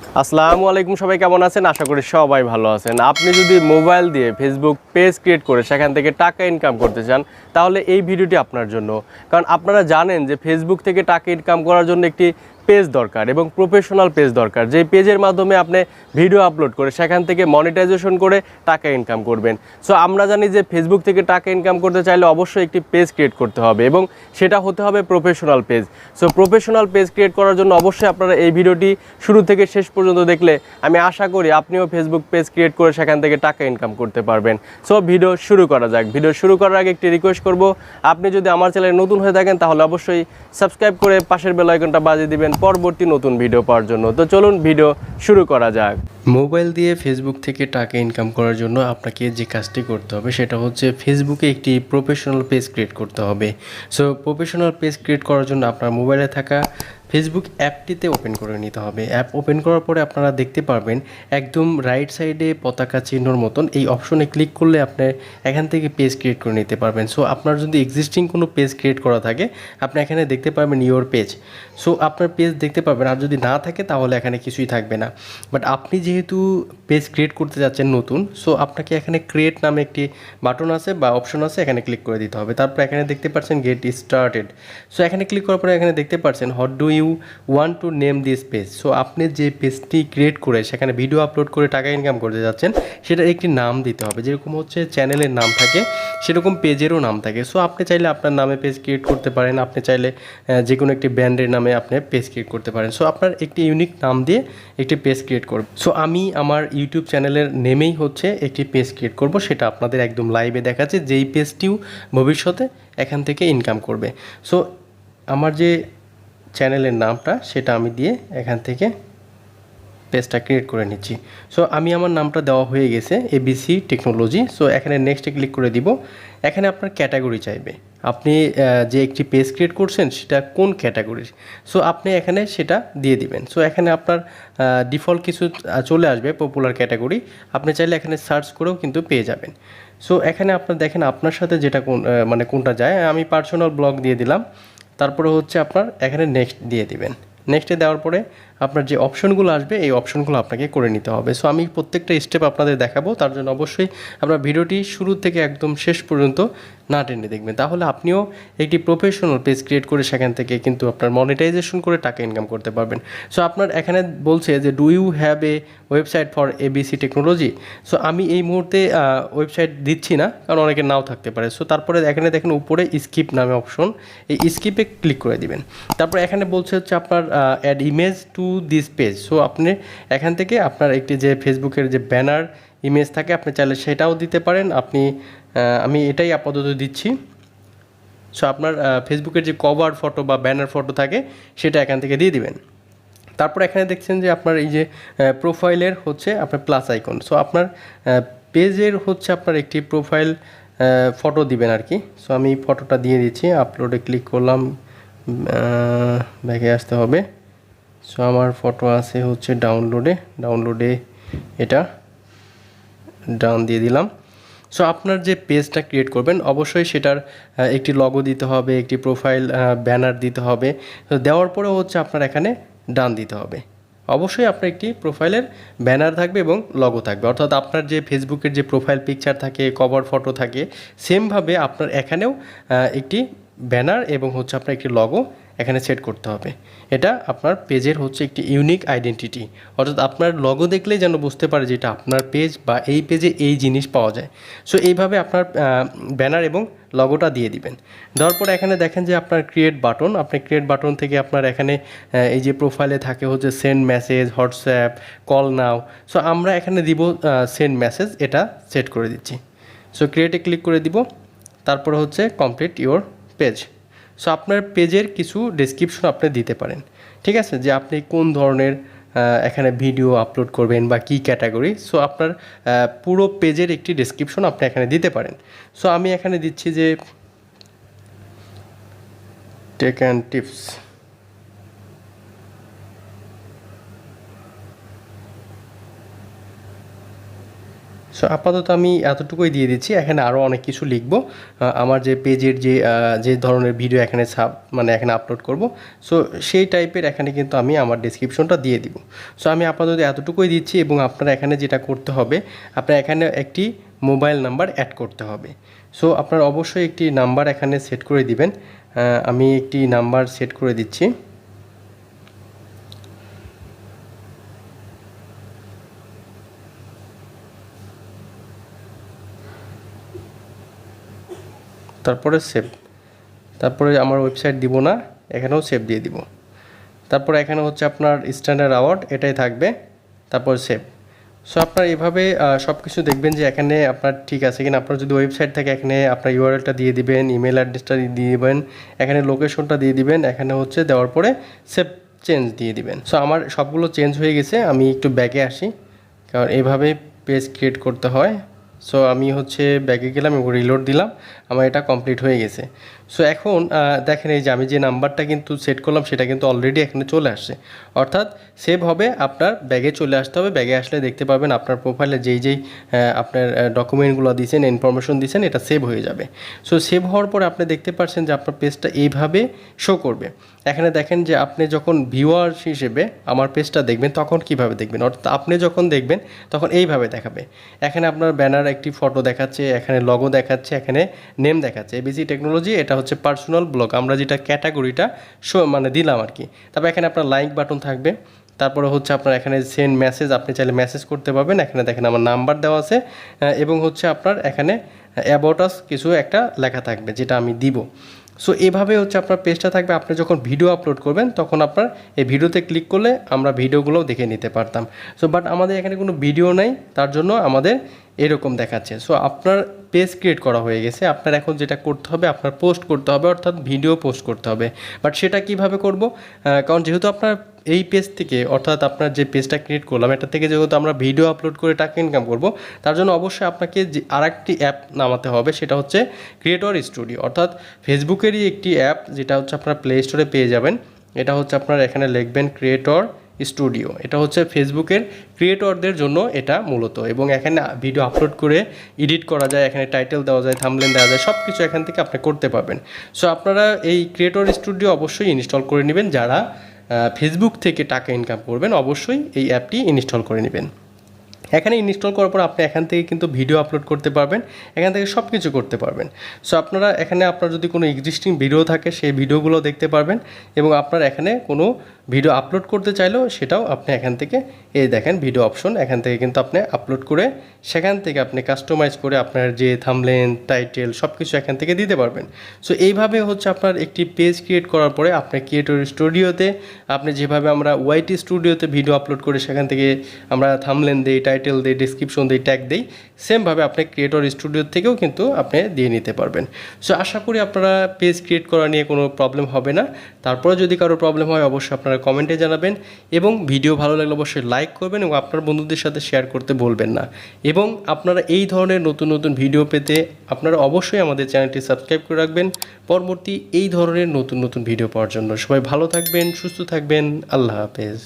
আসসালামু আলাইকুম, সবাই কেমন আছেন? আশা করি সবাই ভালো আছেন। আপনি যদি মোবাইল দিয়ে ফেসবুক পেজ ক্রিয়েট করে সেখান থেকে টাকা ইনকাম করতে চান, তাহলে এই ভিডিওটি আপনার জন্য। কারণ আপনারা জানেন যে ফেসবুক থেকে টাকা ইনকাম করার জন্য একটি পেজ দরকার এবং প্রফেশনাল পেজ দরকার, যেই পেজের মাধ্যমে আপনি ভিডিও আপলোড করে সেখান থেকে মনিটাইজেশন করে টাকা ইনকাম করবেন। সো আমরা জানি যে ফেসবুক থেকে টাকা ইনকাম করতে চাইলে অবশ্যই একটি পেজ ক্রিয়েট করতে হবে এবং সেটা হতে হবে professional page. So professional page create করার জন্য অবশ্যই আপনারা এই ভিডিওটি শুরু থেকে শেষ পর্যন্ত দেখলে আমি আশা করি আপনিও ফেসবুক পেজ ক্রিয়েট করে সেখান থেকে টাকা ইনকাম করতে পারবেন। সো ভিডিও শুরু করা যাক। ভিডিও শুরু করার আগে একটি রিকোয়েস্ট করব, আপনি যদি আমার চ্যানেলে নতুন হয়ে থাকেন তাহলে অবশ্যই সাবস্ক্রাইব করে পাশের বেল আইকনটা বাজিয়ে দিবেন পরবর্তী নতুন ভিডিও পাওয়ার জন্য। তো চলুন ভিডিও শুরু করা যাক। মোবাইল দিয়ে ফেসবুক থেকে টাকা ইনকাম করার জন্য আপনাকে যে কাজটি করতে হবে সেটা হচ্ছে ফেসবুকে একটি প্রফেশনাল পেজ ক্রিয়েট করতে হবে। সো প্রফেশনাল পেজ ক্রিয়েট করার জন্য আপনার মোবাইলে থাকা ফেসবুক অ্যাপটিতে ওপেন করে নিতে হবে। অ্যাপ ওপেন করার পরে আপনারা দেখতে পারবেন একদম রাইট সাইডে পতাকা চিহ্নর মতন এই অপশনে ক্লিক করলে আপনি এখান থেকে পেজ ক্রিয়েট করে নিতে পারবেন। সো আপনার যদি এক্সিস্টিং কোনো পেজ ক্রিয়েট করা থাকে আপনি এখানে দেখতে পারবেন ইওর পেজ। সো আপনার পেজ দেখতে পারবেন, আর যদি না থাকে তাহলে এখানে কিছুই থাকবে না। বাট আপনি যেহেতু পেজ ক্রিয়েট করতে যাচ্ছেন নতুন, সো আপনাকে এখানে ক্রিয়েট নামে একটি বাটন আছে বা অপশন আছে, এখানে ক্লিক করে দিতে হবে। তারপর এখানে দেখতে পাচ্ছেন গেট স্টার্টেড। সো এখানে ক্লিক করার পরে এখানে দেখতে পাচ্ছেন what do you want to name this page. So আপনি যে পেজটি ক্রিয়েট করে সেখানে ভিডিও আপলোড করে টাকা ইনকাম করতে যাচ্ছেন সেটার একটি নাম দিতে হবে। যেরকম হচ্ছে চ্যানেলের নাম থাকে সেরকম পেজেরও নাম থাকে। সো আপনি চাইলে আপনার নামে পেজ ক্রিয়েট করতে পারেন, আপনি চাইলে যে কোনো একটি ব্র্যান্ডের নামে আপনি পেজ ক্রিয়েট করতে পারেন। সো আপনার একটি ইউনিক নাম দিয়ে একটি পেজ ক্রিয়েট করব। সো আমি আমার ইউটিউব চ্যানেলের নেমেই হচ্ছে একটি পেজ ক্রিয়েট করব, সেটা আপনাদের একদম লাইভে দেখাচ্ছে, যেই পেজটিও ভবিষ্যতে এখান থেকে ইনকাম করবে। সো আমার যে চ্যানেলের নামটা সেটা আমি দিয়ে এখান থেকে পেজটা ক্রিয়েট করে নিচ্ছি। সো আমি আমার নামটা দেওয়া হয়ে গেছে এবিসি টেকনোলজি। সো এখানে নেক্সটে ক্লিক করে দিব। এখানে আপনার ক্যাটাগরি চাইবে, আপনি যে একটি পেজ ক্রিয়েট করছেন সেটা কোন ক্যাটাগরির। সো আপনি এখানে সেটা দিয়ে দিবেন। সো এখানে আপনার ডিফল্ট কিছু চলে আসবে পপুলার ক্যাটাগরি, আপনি চাইলে এখানে সার্চ করেও কিন্তু পেয়ে যাবেন। সো এখানে আপনার দেখেন আপনার সাথে যেটা মানে কোনটা যায়, আমি পার্সোনাল ব্লগ দিয়ে দিলাম। তারপরে হচ্ছে আপনার এখানে নেক্সট দিয়ে দিবেন। নেক্সটে দেওয়ার পরে আপনার যে অপশনগুলো আসবে এই অপশনগুলো আপনাকে করে নিতে হবে। সো আমি প্রত্যেকটা স্টেপ আপনাদের দেখাবো, তার জন্য অবশ্যই আপনার ভিডিওটি শুরু থেকে একদম শেষ পর্যন্ত না টেনে দেখবেন, তাহলে আপনিও একটি প্রফেশনাল পেজ ক্রিয়েট করে সেখান থেকে কিন্তু আপনার মনিটাইজেশন করে টাকা ইনকাম করতে পারবেন। সো আপনার এখানে বলছে যে do you have a website for ABC technology. So আমি এই মুহূর্তে ওয়েবসাইট দিচ্ছি না, কারণ অনেকের নাও থাকতে পারে। সো তারপরে এখানে দেখেন উপরে স্কিপ নামে অপশন, এই স্কিপে ক্লিক করে দিবেন। তারপর এখানে বলছে হচ্ছে আপনার add image to this page. So আপনি এখান থেকে আপনার একটি যে ফেসবুকের যে ব্যানার ইমেজ থাকে আপনি চাইলে সেটাও দিতে পারেন। আমি এটাই আপাতত দিচ্ছি। সো আপনার ফেসবুকের যে কভার ফটো বা ব্যানার ফটো থাকে সেটা এখান থেকে দিয়ে দিবেন। তারপর এখানে দেখছেন যে আপনার এই যে প্রোফাইলের হচ্ছে আপনার প্লাস আইকন। সো আপনার পেজের হচ্ছে আপনার একটি প্রোফাইল ফটো দিবেন আর কি। সো আমি ফটোটা দিয়ে দিচ্ছি, আপলোডে ক্লিক করলাম, ব্যাকে আসতে হবে। সো আমার ফটো আছে হচ্ছে ডাউনলোডে এটা ডান দিয়ে দিলাম। সো আপনার যে পেজটা ক্রিয়েট করবেন অবশ্যই সেটার একটি লগো দিতে হবে, একটি প্রোফাইল ব্যানার দিতে হবে। তো দেওয়ার পরেও হচ্ছে আপনার এখানে ডান দিতে হবে। অবশ্যই আপনার একটি প্রোফাইলের ব্যানার থাকবে এবং লগো থাকবে, অর্থাৎ আপনার যে ফেসবুকের যে প্রোফাইল পিকচার থাকে, কভার ফটো থাকে, সেমভাবে আপনার এখানেও একটি ব্যানার এবং হচ্ছে আপনার একটি লগো এখানে সেট করতে হবে। এটা আপনার পেজের হচ্ছে একটি ইউনিক আইডেন্টিটি, অর্থাৎ আপনার লগো দেখলেই যেন বুঝতে পারে যে এটা আপনার পেজ বা এই পেজে এই জিনিস পাওয়া যায়। সো এইভাবে আপনার ব্যানার এবং লগোটা দিয়ে দিবেন। দেওয়ার পরে এখানে দেখেন যে আপনার ক্রিয়েট বাটন, আপনি ক্রিয়েট বাটন থেকে আপনার এখানে এই যে প্রোফাইলে থাকে হচ্ছে send message, WhatsApp, call now. So আমরা এখানে দিব সেন্ড মেসেজ, এটা সেট করে দিচ্ছি। সো ক্রিয়েটে ক্লিক করে দিব, তারপরে হচ্ছে কমপ্লিট ইওর পেজ। সো আপনার পেজের কিছু ডেসক্রিপশন আপনি দিতে পারেন, ঠিক আছে, যে আপনি কোন ধরনের এখানে ভিডিও আপলোড করবেন বা কী ক্যাটাগরি। সো আপনার পুরো পেজের একটি ডেসক্রিপশন আপনি এখানে দিতে পারেন। সো আমি এখানে দিচ্ছি যে টেক অ্যান্ড টিপস। সো আপাতত আমি এতটুকুই দিয়ে দিচ্ছি, এখানে আরও অনেক কিছু লিখবো, আমার যে পেজের যে ধরনের ভিডিও এখানে মানে এখানে আপলোড করব, সো সেই টাইপের এখানে কিন্তু আমি আমার ডেসক্রিপশনটা দিয়ে দিব। সো আমি আপাতত এতটুকুই দিচ্ছি, এবং আপনারা এখানে যেটা করতে হবে, আপনার এখানে একটি মোবাইল নাম্বার অ্যাড করতে হবে। সো আপনার অবশ্যই একটি নাম্বার এখানে সেট করে দিবেন। আমি একটি নাম্বার সেট করে দিচ্ছি। তারপরে সেভ, তারপরে আমার ওয়েবসাইট দিব না, এখানেও সেভ দিয়ে দিব। তারপরে এখানে হচ্ছে আপনার স্ট্যান্ডার্ড আওয়ার্ড এটাই থাকবে, তারপর সেভ। সো আপনার এভাবে সব কিছু দেখবেন যে এখানে আপনার ঠিক আছে কিনা। আপনার যদি ওয়েবসাইট থাকে এখানে আপনার ইউআরএলটা দিয়ে দিবেন, ইমেল অ্যাড্রেসটা দিয়ে দিবেন, এখানে লোকেশনটা দিয়ে দিবেন, এখানে হচ্ছে দেওয়ার পরে সেভ চেঞ্জ দিয়ে দিবেন। সো আমার সবগুলো চেঞ্জ হয়ে গেছে। আমি একটু ব্যাকে আসি, কারণ এইভাবে পেজ ক্রিয়েট করতে হয়। সো আমি হচ্ছে ব্যাকে গেলাম এবং রিলোড দিলাম, আমার এটা কমপ্লিট হয়ে গেছে। সো এখন দেখেন এই যে আমি যে নাম্বারটা কিন্তু সেট করলাম সেটা কিন্তু অলরেডি এখানে চলে আসছে, অর্থাৎ সেভ হবে। আপনার ব্যাগে চলে আসতে হবে, ব্যাগে আসলে দেখতে পাবেন আপনার প্রোফাইলে যেই আপনার ডকুমেন্টগুলো দিয়েছেন, ইনফরমেশন দিয়েছেন, এটা সেভ হয়ে যাবে। সো সেভ হওয়ার পরে আপনি দেখতে পাচ্ছেন যে আপনার পেজটা এইভাবে শো করবে। এখানে দেখেন যে আপনি যখন ভিউয়ার হিসেবে আমার পেজটা দেখবেন তখন কিভাবে দেখবেন, অর্থাৎ আপনি যখন দেখবেন তখন এইভাবে দেখাবে। এখানে আপনার ব্যানার একটি ফটো দেখাচ্ছে, এখানে লগো দেখাচ্ছে, এখানে নেম দেখাচ্ছে, এবিসি টেকনোলজি, এটা হচ্ছে পার্সোনাল ব্লগ, আমরা যেটা ক্যাটাগরিটা মানে দিলাম আর কি। তারপর এখানে আপনার লাইক বাটন থাকবে, তারপরে হচ্ছে আপনার এখানে সেন্ড মেসেজ, আপনি চাইলে মেসেজ করতে পারবেন। এখানে দেখেন আমার নাম্বার দেওয়া আছে, এবং হচ্ছে আপনার এখানে অ্যাবাউট আস কিছু একটা লেখা থাকবে যেটা আমি দিব। সো এভাবে হচ্ছে আপনার পেজটা থাকবে। আপনি যখন ভিডিও আপলোড করবেন তখন আপনার এই ভিডিওতে ক্লিক করলে আমরা ভিডিওগুলোও দেখে নিতে পারতাম। সো বাট আমাদের এখানে কোনো ভিডিও নাই, তার জন্য আমাদের এরকম দেখাচ্ছে। সো আপনার পেজ ক্রিয়েট করা হয়ে গেছে, আপনার এখন যেটা করতে হবে আপনার পোস্ট করতে হবে, অর্থাৎ ভিডিও পোস্ট করতে হবে। বাট সেটা কিভাবে করব, কারণ যেহেতু আপনার এই পেজ থেকে, অর্থাৎ আপনার যে পেজটা ক্রিয়েট করলাম এটা থেকে যেহেতু আমরা ভিডিও আপলোড করে টাকা ইনকাম করব, তার জন্য অবশ্যই আপনাকে যে আরেকটি অ্যাপ নামাতে হবে, সেটা হচ্ছে ক্রিয়েটর স্টুডিও। অর্থাৎ ফেসবুকেরই একটি অ্যাপ, যেটা হচ্ছে আপনার প্লে স্টোরে পেয়ে যাবেন। এটা হচ্ছে আপনার এখানে লিখবেন ক্রিয়েটর স্টুডিও, এটা হচ্ছে ফেসবুকের ক্রিয়েটরদের জন্য এটা মূলত, এবং এখানে ভিডিও আপলোড করে এডিট করা যায়, এখানে টাইটেল দেওয়া যায়, থাম্বনেল দেওয়া যায়, সব কিছু এখান থেকে আপনি করতে পারবেন। সো আপনারা এই ক্রিয়েটর স্টুডিও অবশ্যই ইনস্টল করে নেবেন। যারা ফেসবুক থেকে টাকা ইনকাম করবেন অবশ্যই এই অ্যাপটি ইনস্টল করে নেবেন। এখানে ইনস্টল করার পর আপনি এখান থেকে কিন্তু ভিডিও আপলোড করতে পারবেন, এখান থেকে সব কিছু করতে পারবেন। সো আপনারা এখানে আপনার যদি কোনো এক্সিস্টিং ভিডিও থাকে সেই ভিডিওগুলো দেখতে পারবেন, এবং আপনার এখানে কোনো ভিডিও আপলোড করতে চাইলেও সেটাও আপনি এখান থেকে এই দেখেন ভিডিও অপশন, এখান থেকে কিন্তু আপনি আপলোড করে সেখান থেকে আপনি কাস্টমাইজ করে আপনার যে থাম্বনেল, টাইটেল সব কিছু এখান থেকে দিতে পারবেন। সো এইভাবে হচ্ছে আপনার একটি পেজ ক্রিয়েট করার পরে আপনার ক্রিয়েটর স্টুডিওতে আপনি যেভাবে আমরা ওয়াইটি স্টুডিওতে ভিডিও আপলোড করে সেখান থেকে আমরা থাম্বনেল দিই, টাইটেল দিই, ডিসক্রিপশন দিই, ট্যাগ দিই, সেমভাবে আপনি ক্রিয়েটর স্টুডিও থেকেও কিন্তু আপনি দিয়ে নিতে পারবেন। সো আশা করি আপনারা পেজ ক্রিয়েট করা নিয়ে কোনো প্রবলেম হবে না। তারপরে যদি কারো প্রবলেম হয় অবশ্যই আপনারা কমেন্টে জানাবেন, এবং ভিডিও ভালো লাগলে অবশ্যই লাইক করবেন এবং আপনার বন্ধুদের সাথে শেয়ার করতে ভুলবেন না। এবং আপনারা এই ধরনের নতুন নতুন ভিডিও পেতে আপনারা অবশ্যই আমাদের চ্যানেলটি সাবস্ক্রাইব করে রাখবেন পরবর্তী এই ধরনের নতুন নতুন ভিডিও পাওয়ার জন্য। সবাই ভালো থাকবেন, সুস্থ থাকবেন, আল্লাহ হাফেজ।